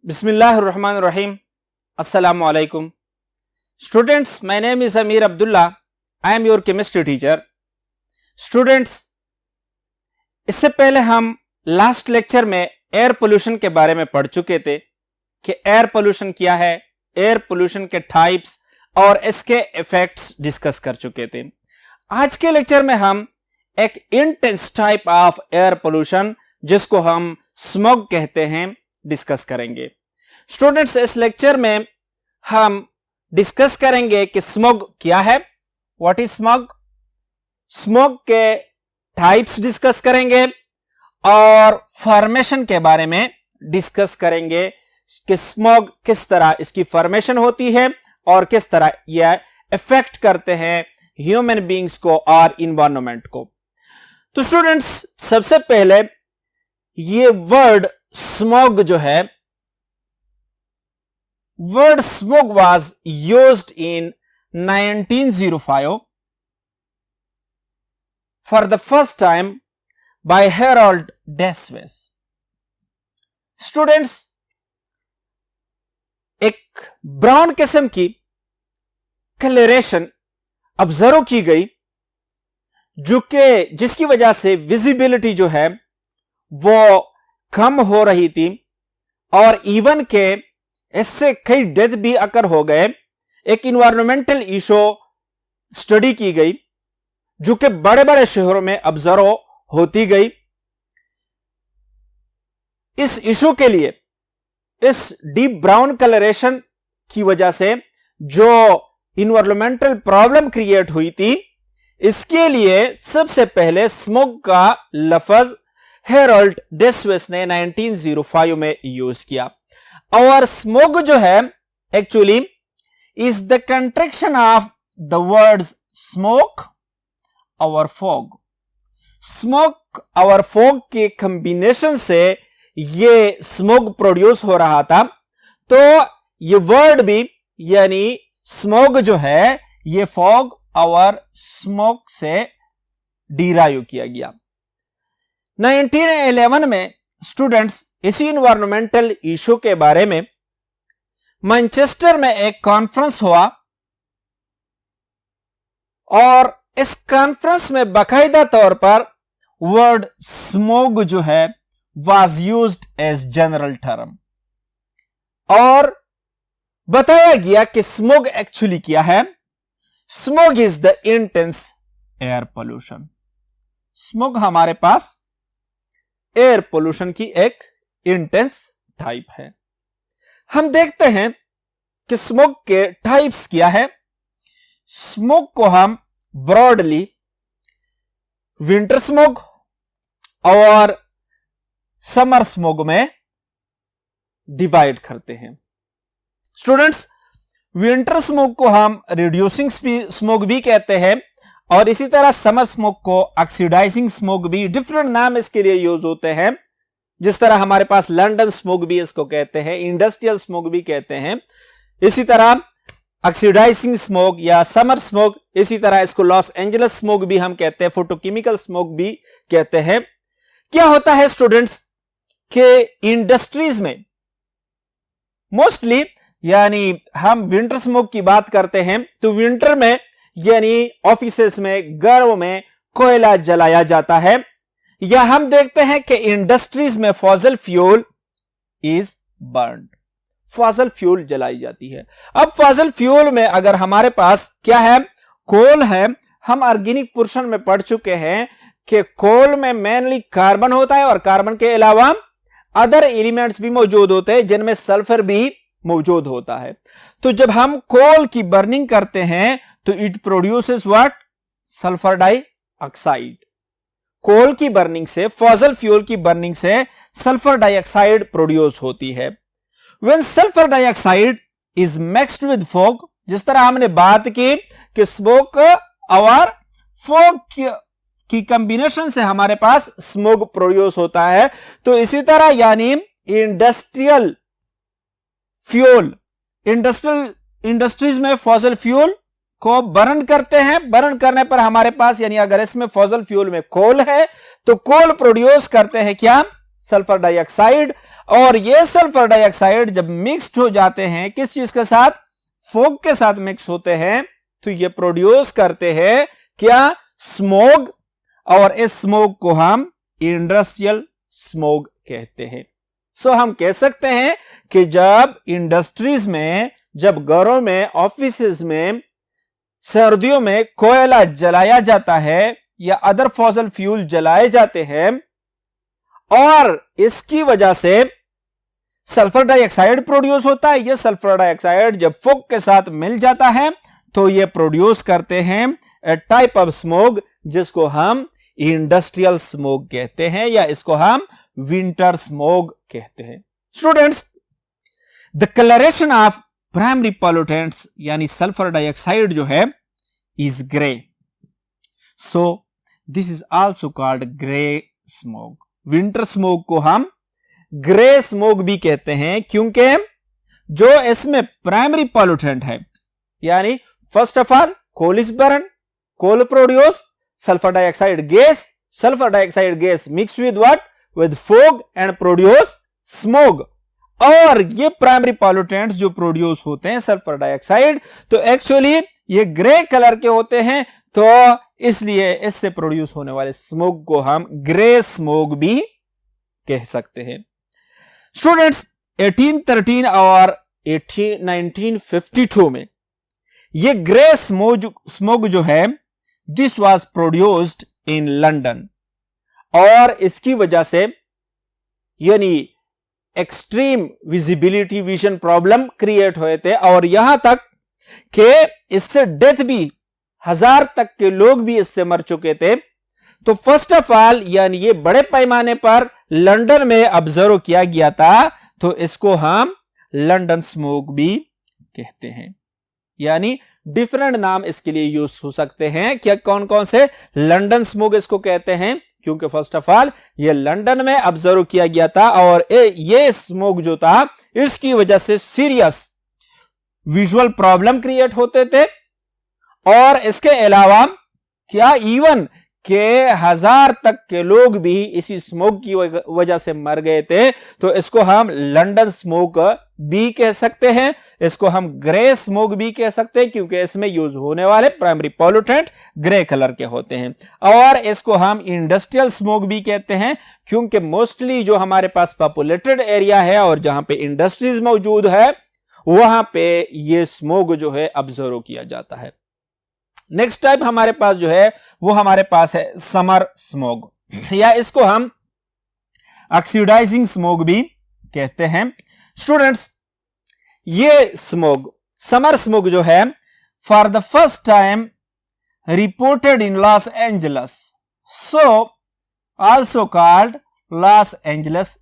Bismillahirrahmanirrahim. Assalamu alaikum. Students, my name is Amir Abdullah. I am your chemistry teacher. Students, इससे पहले हम last lecture में air pollution के बारे में पढ़ चुके थे कि एयर पोल्यूशन क्या है, एयर पोल्यूशन के टाइप्स और इसके इफेक्ट्स डिस्कस कर चुके थे। आज के लेक्चर में हम एक intense type of air pollution जिसको हम स्मॉग कहते हैं डिस्कस करेंगे। स्टूडेंट्स, इस लेक्चर में हम डिस्कस करेंगे कि स्मॉग क्या है, व्हाट इज स्मॉग, स्मॉग के टाइप्स डिस्कस करेंगे और फॉर्मेशन के बारे में डिस्कस करेंगे कि स्मॉग किस तरह इसकी फॉर्मेशन होती है और किस तरह यह इफेक्ट करते हैं ह्यूमन बीइंग्स को और इन्वायरमेंट को। तो स्टूडेंट्स, सबसे पहले ये वर्ड स्मॉग जो है, word smog was used in 1905 for the first time by Harold Des Voeux. Students, एक ब्राउन किस्म की कलरेशन ऑब्जर्व की गई जिसकी वजह से विजिबिलिटी जो है वो कम हो रही थी और इवन के इससे कई डेथ भी अकर हो गए। एक इन्वायरमेंटल इशू स्टडी की गई जो कि बड़े बड़े शहरों में ऑब्जर्व होती गई। इस इशू के लिए, इस डीप ब्राउन कलरेशन की वजह से जो इन्वायरमेंटल प्रॉब्लम क्रिएट हुई थी, इसके लिए सबसे पहले स्मॉग का लफ्ज हेरोल्ड डेस्वेस ने 1905 में यूज किया। और स्मॉग जो है actually is the contraction of the words smoke और फॉग। स्मोक और फॉग के कॉम्बिनेशन से ये स्मॉग प्रोड्यूस हो रहा था। तो ये वर्ड भी यानी स्मॉग जो है ये फॉग और स्मोक से डिराइव किया गया। 1911 में स्टूडेंट्स इसी इन्वायरमेंटल इशू के बारे में मैनचेस्टर में एक कॉन्फ्रेंस हुआ और इस कॉन्फ्रेंस में बाकायदा तौर पर वर्ड स्मॉग जो है was used as general term और बताया गया कि स्मॉग एक्चुअली क्या है। Smog is the intense air pollution. Smog हमारे पास एयर पोल्यूशन की एक इंटेंस टाइप है। हम देखते हैं कि स्मॉग के टाइप्स क्या है। स्मॉग को हम ब्रॉडली विंटर स्मॉग और समर स्मॉग में डिवाइड करते हैं। स्टूडेंट्स, विंटर स्मॉग को हम रिड्यूसिंग स्मॉग भी कहते हैं और इसी तरह समर स्मॉग को ऑक्सीडाइजिंग स्मॉग भी, डिफरेंट नाम इसके लिए यूज होते हैं। जिस तरह हमारे पास लंदन स्मॉग भी इसको कहते हैं, इंडस्ट्रियल स्मॉग भी कहते हैं, इसी तरह ऑक्सीडाइजिंग स्मॉग या समर स्मॉग, इसी तरह इसको लॉस एंजलिस स्मॉग भी हम कहते हैं, फोटोकेमिकल स्मॉग भी कहते हैं। क्या होता है स्टूडेंट्स कि इंडस्ट्रीज में मोस्टली यानी हम विंटर स्मॉग की बात करते हैं तो विंटर में यानी ऑफिसेस में, घरों में कोयला जलाया जाता है, या हम देखते हैं कि इंडस्ट्रीज में fossil fuel is burned, fossil fuel जलाई जाती है। अब फॉसिल फ्यूल में अगर हमारे पास क्या है, कोल है। हम ऑर्गेनिक पोर्शन में पढ़ चुके हैं कि कोल में मेनली कार्बन होता है और कार्बन के अलावा अदर एलिमेंट्स भी मौजूद होते हैं जिनमें सल्फर भी मौजूद होता है। तो जब हम कोल की बर्निंग करते हैं तो it produces what, sulphur dioxide. Coal की बर्निंग से, फॉसिल फ्यूल की बर्निंग से सल्फर डाइऑक्साइड प्रोड्यूस होती है। When sulphur dioxide is mixed with fog, जिस तरह हमने बात की कि स्मोक और फॉग की कॉम्बिनेशन से हमारे पास स्मोक प्रोड्यूस होता है, तो इसी तरह यानी इंडस्ट्रियल फ्यूल, इंडस्ट्रीज में फॉसिल फ्यूल को बर्न करते हैं। बर्न करने पर हमारे पास यानी अगर इसमें फॉसिल फ्यूल में कोल है तो कोल प्रोड्यूस करते हैं क्या, सल्फर डाइऑक्साइड, और ये सल्फर डाइऑक्साइड जब मिक्स्ड हो जाते हैं किस चीज के साथ, फॉग के साथ मिक्स होते हैं, तो ये प्रोड्यूस करते हैं क्या, स्मोग, और इस स्मोग को हम इंडस्ट्रियल स्मोग कहते हैं। सो हम कह सकते हैं कि जब इंडस्ट्रीज में, जब घरों में, ऑफिसेज में सर्दियों में कोयला जलाया जाता है या अदर फॉसिल फ्यूल जलाए जाते हैं और इसकी वजह से सल्फर डाइऑक्साइड प्रोड्यूस होता है, यह सल्फर डाइऑक्साइड जब फॉग के साथ मिल जाता है तो ये प्रोड्यूस करते हैं ए टाइप ऑफ स्मोग जिसको हम इंडस्ट्रियल स्मोग कहते हैं या इसको हम विंटर स्मोग कहते हैं। Students, the colouration of primary pollutants यानी सल्फर डाइऑक्साइड जो है is grey, so this is also called grey smog. Winter smog को हम ग्रे स्मोग भी कहते हैं क्योंकि जो इसमें प्राइमरी पॉल्यूटेंट है, यानी first of all coal is burn, coal produce sulphur dioxide gas, sulphur dioxide gas mix with what, with fog and produce smog. और ये प्राइमरी पॉल्यूटेंट्स जो प्रोड्यूस होते हैं सल्फर डाइऑक्साइड, तो एक्चुअली ये ग्रे कलर के होते हैं, तो इसलिए इससे प्रोड्यूस होने वाले स्मोग को हम ग्रे स्मोग भी कह सकते हैं। स्टूडेंट्स, 1813 और 1952 में ये ग्रे स्मोग जो है this was produced in London, और इसकी वजह से यानी extreme visibility vision problem create हुए थे, और यहां तक कि इससे डेथ भी 1000 तक के लोग भी इससे मर चुके थे। तो फर्स्ट ऑफ ऑल यानी ये बड़े पैमाने पर लंदन में ऑब्जर्व किया गया था, तो इसको हम लंदन स्मोग भी कहते हैं। यानी डिफरेंट नाम इसके लिए यूज हो सकते हैं। क्या कौन कौन से? लंदन स्मोग इसको कहते हैं क्योंकि फर्स्ट ऑफ ऑल ये लंदन में ऑब्जर्व किया गया था, और ये स्मोग जो था इसकी वजह से सीरियस विजुअल प्रॉब्लम क्रिएट होते थे, और इसके अलावा क्या इवन के 1000 तक के लोग भी इसी स्मोक की वजह से मर गए थे। तो इसको हम लंदन स्मोक भी कह सकते हैं, इसको हम ग्रे स्मोक भी कह सकते हैं क्योंकि इसमें यूज होने वाले प्राइमरी पॉल्यूटेंट ग्रे कलर के होते हैं, और इसको हम इंडस्ट्रियल स्मोक भी कहते हैं क्योंकि मोस्टली जो हमारे पास पॉपुलेटेड एरिया है और जहां पे इंडस्ट्रीज मौजूद है वहां पे ये स्मोक जो है ऑब्जर्व किया जाता है। नेक्स्ट टाइप हमारे पास जो है वो हमारे पास है समर स्मोग, या इसको हम ऑक्सीडाइजिंग स्मोग भी कहते हैं। स्टूडेंट्स, ये स्मोग समर स्मोग जो है for the first time reported in Los Angeles, so also called Los Angeles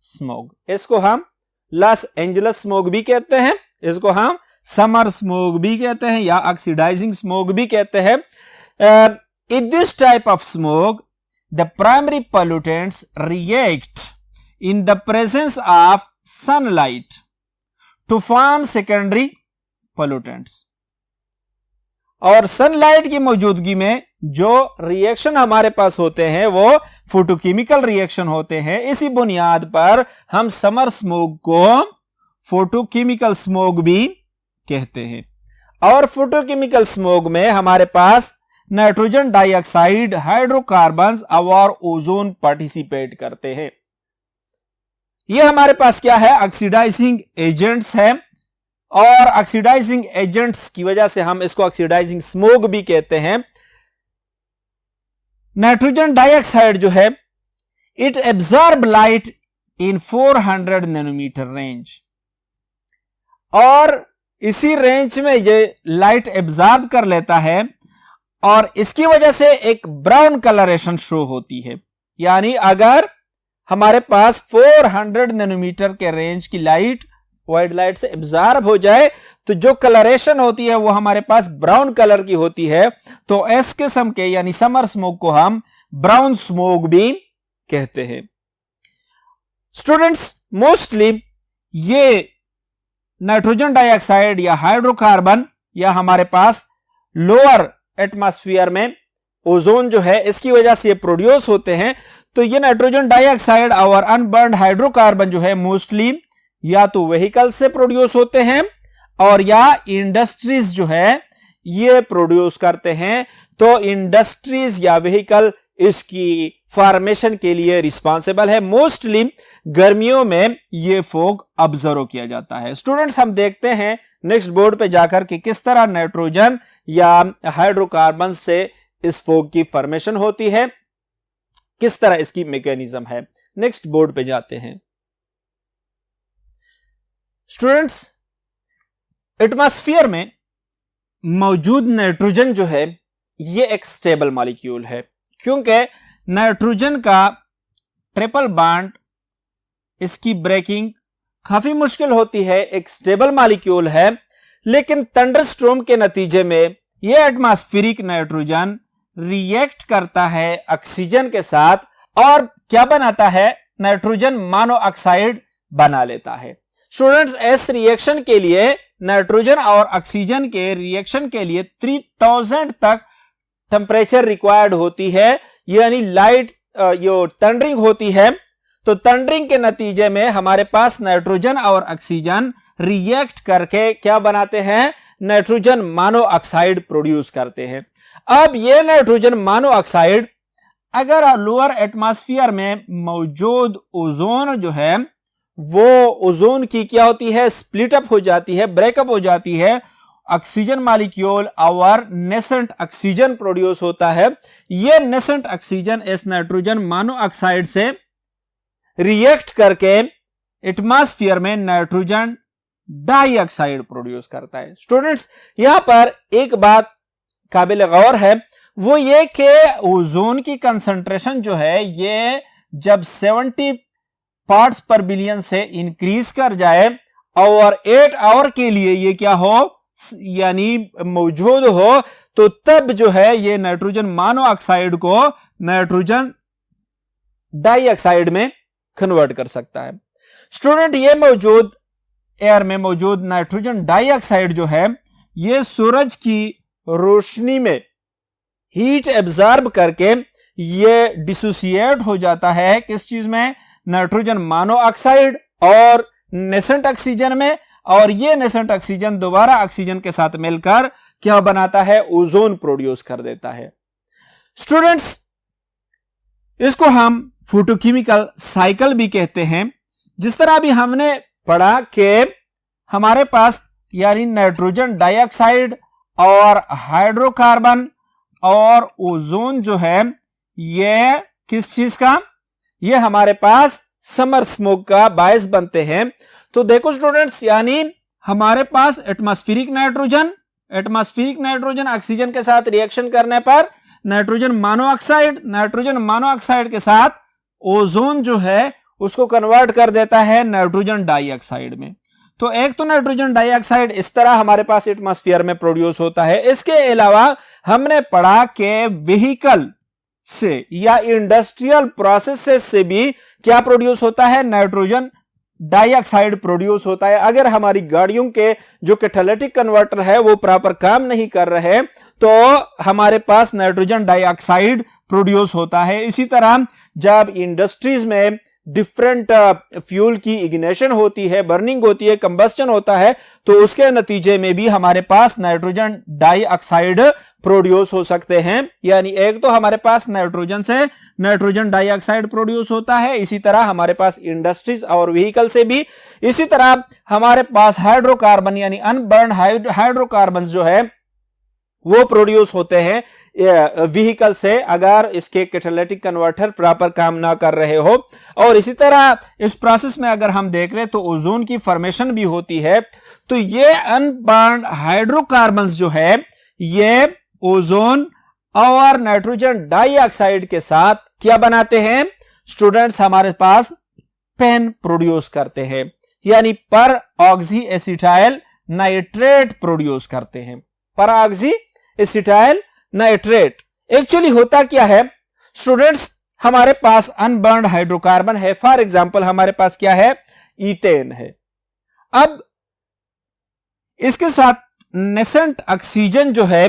smog. इसको हम लॉस एंजलस स्मोग भी कहते हैं, इसको हम समर स्मोग भी कहते हैं या ऑक्सीडाइजिंग स्मोग भी कहते हैं। In this type of smog the primary pollutants react in the presence of sunlight to form secondary pollutants, और सनलाइट की मौजूदगी में जो रिएक्शन हमारे पास होते हैं वो फोटोकेमिकल रिएक्शन होते हैं। इसी बुनियाद पर हम समर स्मोग को फोटोकेमिकल स्मोग भी कहते हैं, और फोटोकेमिकल स्मोग में हमारे पास नाइट्रोजन डाइऑक्साइड, हाइड्रोकार्बन्स और ओजोन पार्टिसिपेट करते हैं। ये हमारे पास क्या है? ऑक्सीडाइजिंग एजेंट्स है, और ऑक्सीडाइजिंग एजेंट्स की वजह से हम इसको ऑक्सीडाइजिंग स्मोग भी कहते हैं। नाइट्रोजन डाइऑक्साइड जो है it absorb light in 400 nanometre range, और इसी रेंज में ये लाइट एब्जॉर्ब कर लेता है, और इसकी वजह से एक ब्राउन कलरेशन शो होती है। यानी अगर हमारे पास 400 नैनोमीटर के रेंज की लाइट व्हाइट लाइट से एब्जॉर्ब हो जाए तो जो कलरेशन होती है वो हमारे पास ब्राउन कलर की होती है। तो इस किस्म के यानी समर स्मोक को हम ब्राउन स्मोक भी कहते हैं। स्टूडेंट्स, मोस्टली ये नाइट्रोजन डाइऑक्साइड या हाइड्रोकार्बन या हमारे पास लोअर एटमॉस्फेयर में ओजोन जो है इसकी वजह से ये प्रोड्यूस होते हैं। तो ये नाइट्रोजन डाइऑक्साइड और अनबर्न्ड हाइड्रोकार्बन जो है मोस्टली या तो व्हीकल से प्रोड्यूस होते हैं और या इंडस्ट्रीज जो है ये प्रोड्यूस करते हैं। तो इंडस्ट्रीज या व्हीकल इसकी फॉर्मेशन के लिए रिस्पॉन्सिबल है। मोस्टली गर्मियों में ये फॉग ऑब्जर्व किया जाता है। स्टूडेंट्स, हम देखते हैं नेक्स्ट बोर्ड पे जाकर कि किस तरह नाइट्रोजन या हाइड्रोकार्बन से इस फॉग की फॉर्मेशन होती है, किस तरह इसकी मैकेनिज्म है। नेक्स्ट बोर्ड पे जाते हैं। स्टूडेंट्स, एटमॉस्फेयर में मौजूद नाइट्रोजन जो है ये एक स्टेबल मॉलिक्यूल है, क्योंकि नाइट्रोजन का ट्रिपल बॉन्ड इसकी ब्रेकिंग काफी मुश्किल होती है, एक स्टेबल मॉलिक्यूल है। लेकिन थंडरस्टॉर्म के नतीजे में यह एटमॉस्फेरिक नाइट्रोजन रिएक्ट करता है ऑक्सीजन के साथ और क्या बनाता है, नाइट्रोजन मोनोऑक्साइड बना लेता है। स्टूडेंट्स, इस रिएक्शन के लिए नाइट्रोजन और ऑक्सीजन के रिएक्शन के लिए 3000 तक टेम्परेचर रिक्वायर्ड होती है, यानी लाइट जो थंडरिंग होती है। तो थंडरिंग के नतीजे में हमारे पास नाइट्रोजन और ऑक्सीजन रिएक्ट करके क्या बनाते हैं, नाइट्रोजन मोनोऑक्साइड प्रोड्यूस करते हैं। अब ये नाइट्रोजन मोनोऑक्साइड अगर लोअर एटमॉस्फेयर में मौजूद ओजोन जो है वो ओजोन की क्या होती है, स्प्लिट अप हो जाती है, ब्रेकअप हो जाती है, ऑक्सीजन मॉलिक्यूल और नेसेंट ऑक्सीजन प्रोड्यूस होता है। यह नेसेंट ऑक्सीजन इस नाइट्रोजन मोनोऑक्साइड से रिएक्ट करके एटमॉस्फेयर में नाइट्रोजन डाइऑक्साइड प्रोड्यूस करता है। स्टूडेंट्स, यहां पर एक बात काबिल गौर है, वो ये कि ओजोन की कंसंट्रेशन जो है ये जब 70 पार्ट्स पर बिलियन से इंक्रीज कर जाए और 8 आवर के लिए ये क्या हो, यानी मौजूद हो, तो तब जो है ये नाइट्रोजन मोनोऑक्साइड को नाइट्रोजन डाइऑक्साइड में कन्वर्ट कर सकता है। स्टूडेंट, ये मौजूद एयर में मौजूद नाइट्रोजन डाइऑक्साइड जो है ये सूरज की रोशनी में हीट एब्जॉर्ब करके ये डिसोसिएट हो जाता है किस चीज में, नाइट्रोजन मोनोऑक्साइड और नेसेंट ऑक्सीजन में, और ये नेसेंट ऑक्सीजन दोबारा ऑक्सीजन के साथ मिलकर क्या बनाता है, ओजोन प्रोड्यूस कर देता है। स्टूडेंट्स, इसको हम फोटोकेमिकल साइकिल भी कहते हैं। जिस तरह अभी हमने पढ़ा कि हमारे पास यानी नाइट्रोजन डाइऑक्साइड और हाइड्रोकार्बन और ओजोन जो है ये किस चीज का, ये हमारे पास समर स्मोक का बायस बनते हैं। तो देखो स्टूडेंट्स, यानी हमारे पास एटमॉस्फेरिक नाइट्रोजन ऑक्सीजन के साथ रिएक्शन करने पर नाइट्रोजन मोनोऑक्साइड के साथ ओजोन जो है उसको कन्वर्ट कर देता है नाइट्रोजन डाइऑक्साइड में। तो एक तो नाइट्रोजन डाइऑक्साइड इस तरह हमारे पास एटमॉस्फेयर में प्रोड्यूस होता है। इसके अलावा हमने पढ़ा कि व्हीकल से या इंडस्ट्रियल प्रोसेसेस से भी क्या प्रोड्यूस होता है, नाइट्रोजन डाइऑक्साइड प्रोड्यूस होता है। अगर हमारी गाड़ियों के जो कैटालिटिक कन्वर्टर है वो प्रॉपर काम नहीं कर रहे तो हमारे पास नाइट्रोजन डाइऑक्साइड प्रोड्यूस होता है। इसी तरह जब इंडस्ट्रीज में डिफरेंट फ्यूल की इग्निशन होती है, बर्निंग होती है, कंबस्टन होता है, तो उसके नतीजे में भी हमारे पास नाइट्रोजन डाइऑक्साइड प्रोड्यूस हो सकते हैं। यानी एक तो हमारे पास नाइट्रोजन से नाइट्रोजन डाइऑक्साइड प्रोड्यूस होता है, इसी तरह हमारे पास इंडस्ट्रीज और व्हीकल से भी। इसी तरह हमारे पास हाइड्रोकार्बन यानी अनबर्न हाइड्रोकार्बन जो है वो प्रोड्यूस होते हैं व्हीकल से अगर इसके कैटालिटिक कन्वर्टर प्रॉपर काम ना कर रहे हो। और इसी तरह इस प्रोसेस में अगर हम देख रहे तो ओजोन की फॉर्मेशन भी होती है। तो ये अनबर्न्ड हाइड्रोकार्बन्स जो है ये ओजोन और नाइट्रोजन डाइऑक्साइड के साथ क्या बनाते हैं स्टूडेंट्स, हमारे पास पेन प्रोड्यूस करते हैं, यानी पर ऑक्सी एसिटाइल नाइट्रेट प्रोड्यूस करते हैं। पर ऑक्सी एसिटाइल नाइट्रेट एक्चुअली होता क्या है स्टूडेंट्स, हमारे पास अनबर्न्ड हाइड्रोकार्बन है। फॉर एग्जांपल हमारे पास क्या है, ईथेन है। अब इसके साथ नेसेंट ऑक्सीजन जो है,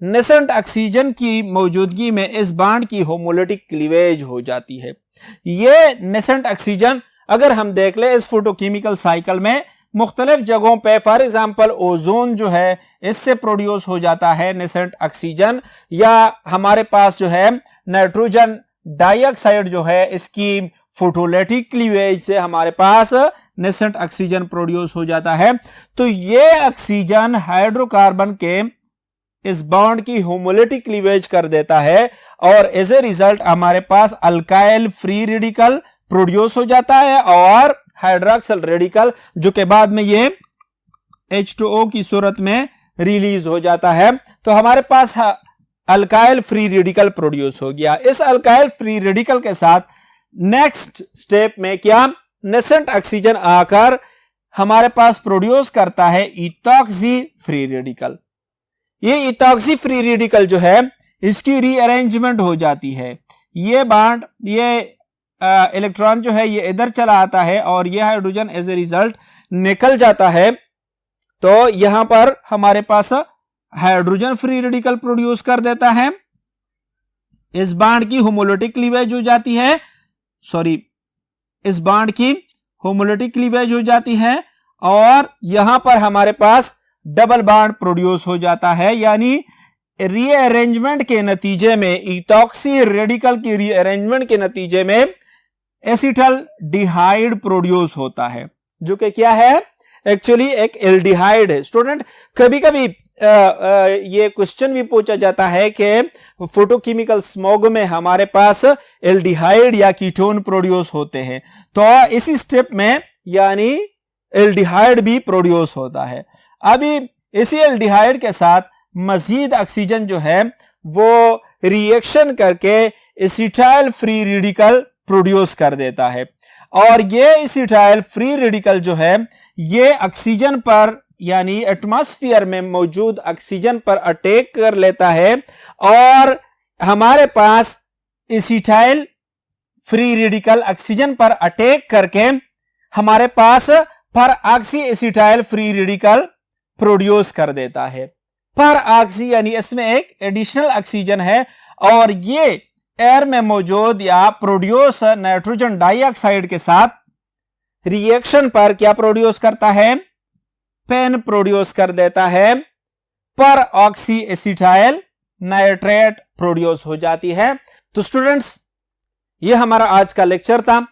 नेसेंट ऑक्सीजन की मौजूदगी में इस बॉन्ड की होमोलिटिक क्लीवेज हो जाती है। ये नेसेंट ऑक्सीजन अगर हम देख ले इस फोटोकेमिकल साइकिल में मुख्तलिफ जगहों पे, फॉर एग्जांपल ओजोन जो है इससे प्रोड्यूस हो जाता है नेसेंट ऑक्सीजन, या हमारे पास जो है नाइट्रोजन डाइऑक्साइड जो है इसकी फोटोलिटिक क्लीवेज से हमारे पास नेसेंट ऑक्सीजन प्रोड्यूस हो जाता है। तो ये ऑक्सीजन हाइड्रोकार्बन के इस बॉन्ड की होमोलिटिक क्लीवेज कर देता है और एज ए रिजल्ट हमारे पास अल्काइल फ्री रेडिकल प्रोड्यूस हो जाता है और हाइड्रोक्सिल रेडिकल जो के बाद में ये H2O की सूरत में रिलीज हो जाता है। तो हमारे पास अल्काइल फ्री रेडिकल प्रोड्यूस हो गया। इस अल्काइल फ्री रेडिकल के साथ नेक्स्ट स्टेप में क्या, नेसेंट ऑक्सीजन आकर हमारे पास प्रोड्यूस करता है इथॉक्सी फ्री रेडिकल। ये इथॉक्सी फ्री रेडिकल जो है इसकी रीअरेंजमेंट हो जाती है। ये बॉन्ड, ये इलेक्ट्रॉन जो है ये इधर चला आता है और ये हाइड्रोजन एज ए रिजल्ट निकल जाता है। तो यहां पर हमारे पास हाइड्रोजन फ्री रेडिकल प्रोड्यूस कर देता है। इस बॉन्ड की होमोलिटिक क्लीवेज हो जाती है, इस बॉन्ड की होमोलिटिक क्लीवेज हो जाती है और यहां पर हमारे पास डबल बॉन्ड प्रोड्यूस हो जाता है। यानी रीअरेंजमेंट के नतीजे में, इथॉक्सी रेडिकल की रीअरेंजमेंट के नतीजे में एसिटल डिहाइड प्रोड्यूस होता है, जो कि क्या है, एक्चुअली एक एल्डिहाइड है। स्टूडेंट कभी कभी ये क्वेश्चन भी पूछा जाता है कि फोटोकेमिकल स्मॉग में हमारे पास एल्डिहाइड या कीटोन प्रोड्यूस होते हैं, तो इसी स्टेप में यानी एल्डिहाइड भी प्रोड्यूस होता है। अभी इसी एल्डिहाइड के साथ मजीद ऑक्सीजन जो है वो रिएक्शन करके एसिटाइल फ्री रेडिकल प्रोड्यूस कर देता है और ये एसिटाइल फ्री रेडिकल जो है ये ऑक्सीजन पर यानी एटमॉस्फेयर में मौजूद ऑक्सीजन पर अटैक कर लेता है और हमारे पास एसिटाइल फ्री रेडिकल ऑक्सीजन पर अटैक करके हमारे पास पर oxy acetyl free radical produce कर देता है। पर ऑक्सी यानी इसमें एक एडिशनल ऑक्सीजन है और ये एयर में मौजूद या प्रोड्यूस नाइट्रोजन डाइऑक्साइड के साथ रिएक्शन पर क्या प्रोड्यूस करता है, पेन प्रोड्यूस कर देता है, पर ऑक्सी एसिटाइल नाइट्रेट प्रोड्यूस हो जाती है। तो स्टूडेंट्स ये हमारा आज का लेक्चर था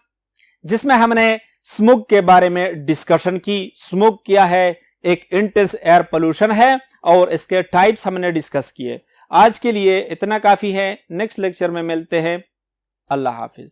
जिसमें हमने स्मोक के बारे में डिस्कशन की। स्मोक क्या है, एक इंटेंस एयर पोल्यूशन है और इसके टाइप्स हमने डिस्कस किए। आज के लिए इतना काफी है, नेक्स्ट लेक्चर में मिलते हैं। अल्लाह हाफिज।